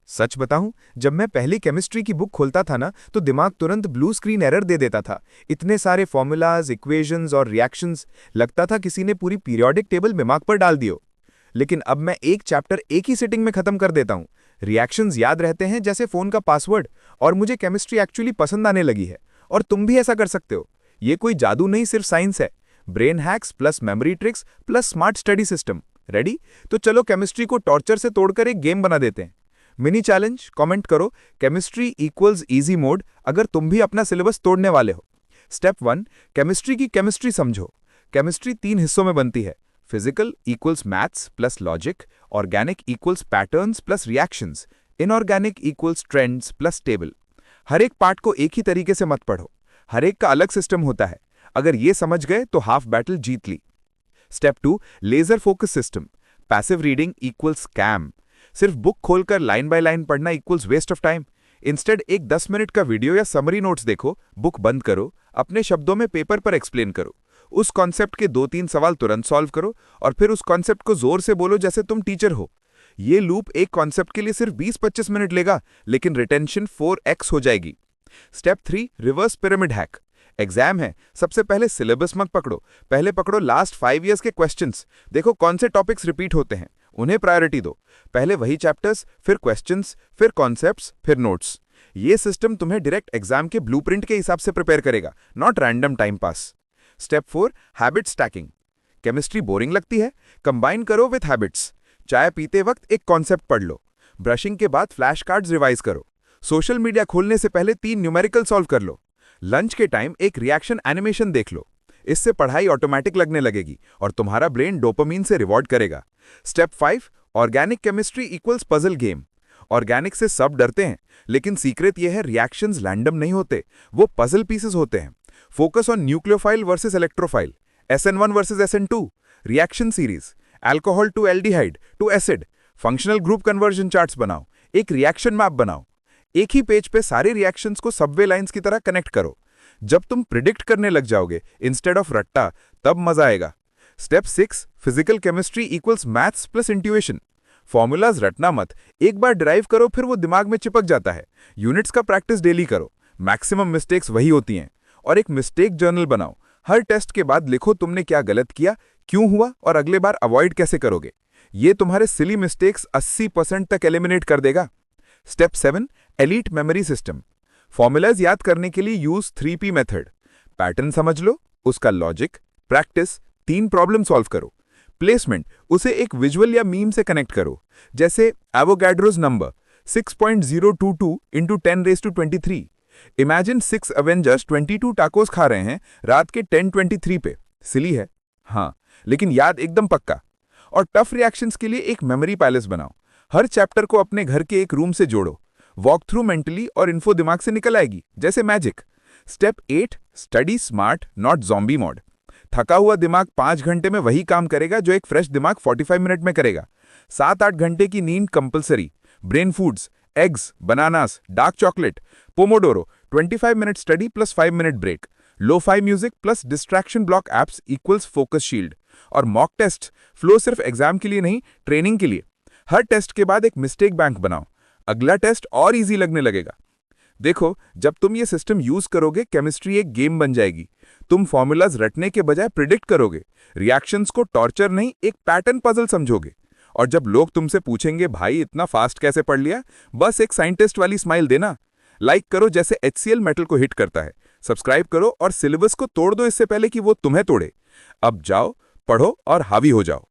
सच बताऊं, जब मैं पहली केमिस्ट्री की बुक खोलता था ना, तो दिमाग तुरंत ब्लू स्क्रीन एरर दे देता था। इतने सारे फॉर्मूलाज, इक्वेशंस और रिएक्शंस, लगता था किसी ने पूरी पीरियोडिक टेबल दिमाग पर डाल दियो। लेकिन अब मैं एक चैप्टर एक ही सिटिंग में खत्म कर देता हूं। रिएक्शंस याद रहते हैं जैसे फोन का पासवर्ड, और मुझे केमिस्ट्री एक्चुअली पसंद आने लगी है। और तुम भी ऐसा कर सकते हो। ये कोई जादू नहीं, सिर्फ साइंस है। Brain hacks plus memory tricks plus smart study system. Ready? तो चलो केमिस्ट्री को टॉर्चर से तोड़कर एक गेम बना देते हैं। मिनी चैलेंज, कमेंट करो केमिस्ट्री इक्वल्स इजी मोड अगर तुम भी अपना सिलेबस तोड़ने वाले हो। स्टेप 1, केमिस्ट्री की केमिस्ट्री समझो। केमिस्ट्री 3 हिस्सों में बनती है। Physical equals maths plus logic, organic equals patterns plus reactions, inorganic equals trends plus table. हर एक पार्ट को एक ही तरीके से मत पढ़ो, हर एक का अलग सिस्टम होता है। अगर ये समझ गए तो हाफ बैटल जीत ली। Step 2, laser focus system. Passive reading equals scam. सिर्फ बुक खोलकर लाइन बाय लाइन पढ़ना equals waste of time. Instead एक 10 मिनट का वीडियो या समरी नोट्स देखो, बुक बंद करो, अपने शब्दों में पेपर पर एक्सप्लेन करो। उस कॉन्सेप्ट के 2-3 सवाल तुरंत सॉल्व करो और फिर उस कॉन्सेप्ट को जोर से बोलो जैसे तुम टीचर हो। ये लूप एक कॉन्सेप्ट के लिए सिर्फ 20-25 मिनट लेगा, लेकिन रिटेंशन 4x हो जाएगी। Step 3, reverse pyramid hack. Exam है, सबसे पहले सिलेबस मत पकड़ो, पहले पकड़ो लास्ट 5 इयर्स के क्वेश्चंस। देखो कौन से टॉपिक्स रिपीट होते हैं, उन्हें प्रायोरिटी दो। पहले वही चैप्टर्स, फिर क्वेश्चंस, फिर कॉन्सेप्ट्स, फिर नोट्स। ये सिस्टम तुम्हें डायरेक्ट एग्जाम के ब्लूप्रिंट के हिसाब से प्रिपेयर करेगा, not random time pass. Step 4, habit stacking. Chemistry boring लगती है? कंबाइन करो विथ हैबिट्स। चाय पीते वक्त एक कॉन्सेप्ट पढ़ लो, ब्रशिंग के बाद फ्लैश कार्ड्स रिवाइज करो, सोशल मीडिया खोलने से पहले 3 न्यूमेरिकल सॉल्व कर लो, लंच के टाइम एक रिएक्शन एनिमेशन देख लो। इससे पढ़ाई ऑटोमेटिक लगने लगेगी और तुम्हारा ब्रेन डोपामीन से रिवॉर्ड करेगा। Step 5, organic chemistry equals puzzle game. Organic से सब डरते हैं, लेकिन सीक्रेट यह है रिएक्शंस रैंडम नहीं होते, वो पजल पीसेस होते हैं। Focus on nucleophile versus electrophile, SN1 versus SN2, reaction series, alcohol to aldehyde to acid, functional group conversion charts बनाओ, एक रिएक्शन मैप बनाओ। एक ही पेज पे सारे रिएक्शंस को सबवे लाइंस की तरह कनेक्ट करो। जब तुम प्रिडिक्ट करने लग जाओगे इंस्टेड ऑफ रट्टा, तब मजा आएगा। Step 6, physical chemistry equals maths plus intuition. Formulas रटना मत, एक बार ड्राइव करो फिर वो दिमाग में चिपक जाता है। यूनिट्स का प्रैक्टिस डेली करो, मैक्सिमम मिस्टेक्स वही होती हैं। और एक मिस्टेक जर्नल बनाओ, हर टेस्ट के बाद लिखो तुमने क्या गलत किया, क्यों हुआ और अगले बार अवॉइड कैसे करोगे। ये तुम्हारे सिली मिस्टेक्स 80% तक एलिमिनेट कर देगा। Step 7, elite memory system. Formulas याद करने के लिए यूज 3P मेथड। पैटर्न समझ लो, उसका लॉजिक, प्रैक्टिस, 3 प्रॉब्लम सॉल्व करो। प्लेसमेंट, उसे एक विजुअल या मीम से कनेक्ट करो, जैसे Avogadro's number 6.022 × 10⁻23। Imagine 6 Avengers 22 tacos खा रहे हैं रात के 10:23 पे। सिली है हाँ, लेकिन याद एकदम पक्का। और टफ रिएक्शंस के लिए एक मेमोरी पैलेस बनाओ, हर चैप्टर को अपने घर के एक रूम से जोड़ो। वॉक थ्रू मेंटली और इन्फो दिमाग से निकल आएगी जैसे magic. Step 8, study smart not zombie mode. थका हुआ दिमाग 5 घंटे में वही काम करेगा जो एक फ्रेश दिमाग 45 मिनट में करेगा। 7-8 घंटे की नींद compulsory. Brain foods, eggs, bananas, dark chocolate, pomodoro, 25 minute study plus 5 minute break, lo-fi music plus distraction block apps equals focus shield. और मॉक टेस्ट, फ्लो सिर्फ एग्जाम के लिए नहीं, ट्रेनिंग के लिए। हर टेस्ट के बाद एक मिस्टेक बैंक बनाओ, अगला टेस्ट और इजी लगने लगेगा। देखो, जब तुम ये सिस्टम यूज करोगे, केमिस्ट्री एक गेम बन जाएगी। तुम फॉर्मूलाज रटने के बजाय प्रिडिक्ट करोगे, रिएक्शंस को टॉर्चर नहीं एक पैटर्न पजल समझोगे। और जब लोग तुमसे पूछेंगे भाई इतना फास्ट कैसे पढ़ लिया, बस एक साइंटिस्ट वाली स्माइल देना। लाइक करो जैसे HCl मेटल को हिट करता है, सब्सक्राइब करो और सिलेबस को तोड़ दो इससे पहले कि वो तुम्हें तोड़े। अब जाओ, पढ़ो और हावी हो जाओ।